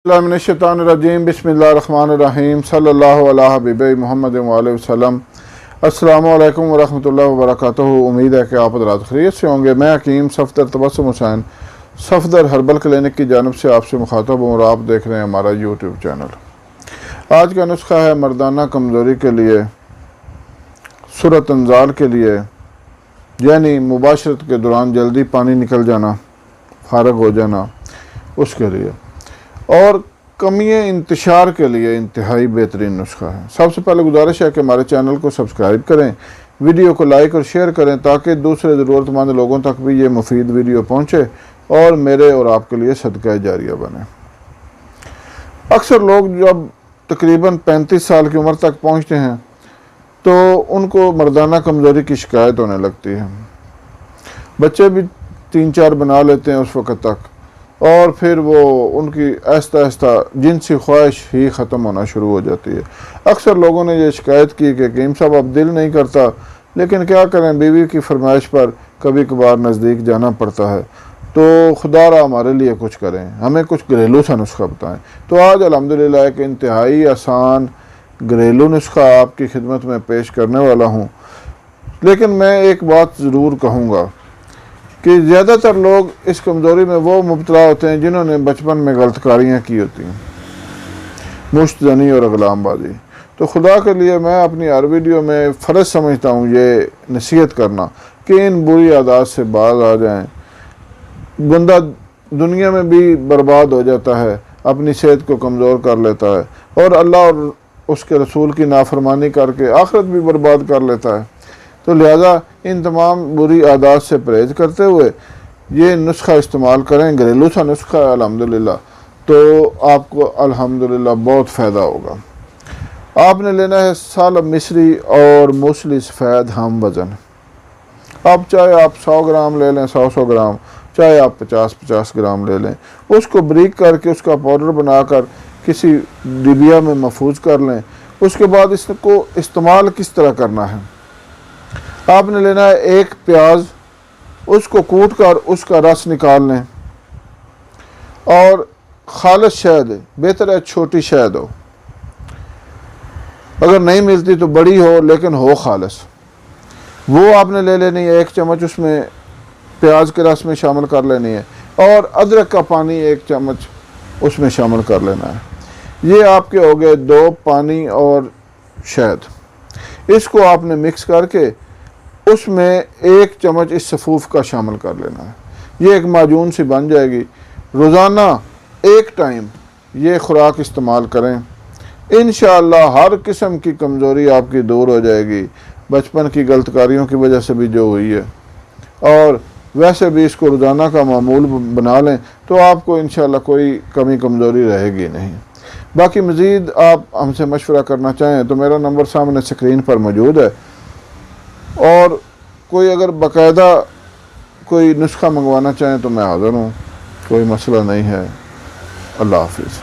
मिनश्शैतानिर्रजीम बिस्मिल्लाहिर्रहमानिर्रहीम सल्लल्लाहु अला हबीबी मोहम्मद वालेहि वसल्लम। अस्सलामु अलैकुम वरहमतुल्लाहि वबरकातुहू। उम्मीद है कि आप हज़रात खैरियत से होंगे। मैं हकीम सफदर तबस्सुम हुसैन सफदर हर्बल क्लिनिक की जानिब से आपसे मुखातब हूँ और आप देख रहे हैं हमारा यूट्यूब चैनल। आज का नुस्खा है मर्दाना कमज़ोरी के लिए, सूरत अंज़ाल के लिए, यानी मुबाशरत के दौरान जल्दी पानी निकल जाना, फारग हो जाना, उसके लिए, और कमियाँ इंतशार के लिए इंतहाई बेहतरीन नुस्खा है। सबसे पहले गुजारिश है कि हमारे चैनल को सब्सक्राइब करें, वीडियो को लाइक और शेयर करें ताकि दूसरे ज़रूरतमंद लोगों तक भी ये मुफीद वीडियो पहुँचे और मेरे और आपके लिए सदका जारिया बने। अक्सर लोग जब तकरीबन 35 साल की उम्र तक पहुँचते हैं तो उनको मर्दाना कमज़ोरी की शिकायत होने लगती है। बच्चे भी 3-4 बना लेते हैं उस वक़्त तक, और फिर वो उनकी आहिस्ता आहिस्ता जिनसी ख्वाहिश ही ख़त्म होना शुरू हो जाती है। अक्सर लोगों ने ये शिकायत की कि हकीम साहब अब दिल नहीं करता, लेकिन क्या करें, बीवी की फरमाइश पर कभी कभार नज़दीक जाना पड़ता है, तो खुदारा हमारे लिए कुछ करें, हमें कुछ घरेलू सा नुस्खा बताएं। तो आज अल्हम्दुलिल्लाह एक इंतहाई आसान घरेलू नुस्खा आपकी खिदमत में पेश करने वाला हूँ। लेकिन मैं एक बात ज़रूर कहूँगा कि ज़्यादातर लोग इस कमज़ोरी में वो मुब्तला होते हैं जिन्होंने बचपन में गलतकारियाँ की होती हैं, मुश्तजनी और ग़ुलामबाजी। तो खुदा के लिए मैं अपनी हर वीडियो में फ़र्ज़ समझता हूँ ये नसीहत करना कि इन बुरी आदत से बाज आ जाएं। बंदा दुनिया में भी बर्बाद हो जाता है, अपनी सेहत को कमज़ोर कर लेता है और अल्लाह और उसके रसूल की नाफरमानी करके आखिरत भी बर्बाद कर लेता है। तो लिहाजा इन तमाम बुरी आदत से परहेज़ करते हुए ये नुस्खा इस्तेमाल करें। घरेलू सा नुस्खा है अल्हम्दुलिल्लाह, तो आपको अल्हम्दुलिल्लाह बहुत फ़ायदा होगा। आपने लेना है सालब मिस्री और मूसली सफ़ेद हम वज़न। अब चाहे आप 100 ग्राम ले लें, 100 ग्राम, चाहे आप 50 ग्राम ले लें, उसको ब्रीक करके उसका पाउडर बनाकर किसी डिबिया में महफूज कर लें। उसके बाद इसको इस्तेमाल किस तरह करना है, आपने लेना है एक प्याज, उसको कूट कर उसका रस निकाल लें, और खालिस शहद, बेहतर है छोटी शहद हो, अगर नहीं मिलती तो बड़ी हो लेकिन हो खालिस, वो आपने ले लेनी है। 1 चम्मच उसमें प्याज के रस में शामिल कर लेनी है, और अदरक का पानी 1 चम्मच उसमें शामिल कर लेना है। ये आपके हो गए 2 पानी और शहद। इसको आपने मिक्स करके उसमें 1 चम्मच इस सफ़ूफ का शामिल कर लेना है। ये एक माजून सी बन जाएगी। रोज़ाना 1 टाइम ये खुराक इस्तेमाल करें, इंशाअल्लाह हर किस्म की कमज़ोरी आपकी दूर हो जाएगी, बचपन की गलतकारियों की वजह से भी जो हुई है, और वैसे भी इसको रोज़ाना का मामूल बना लें तो आपको इंशाअल्लाह कोई कमी कमज़ोरी रहेगी नहीं। बाकी मज़ीद आप हमसे मशवरा करना चाहें तो मेरा नंबर सामने स्क्रीन पर मौजूद है, और कोई अगर बाकायदा कोई नुस्खा मंगवाना चाहें तो मैं हाज़िर हूँ, कोई मसला नहीं है। अल्लाह हाफ़िज़।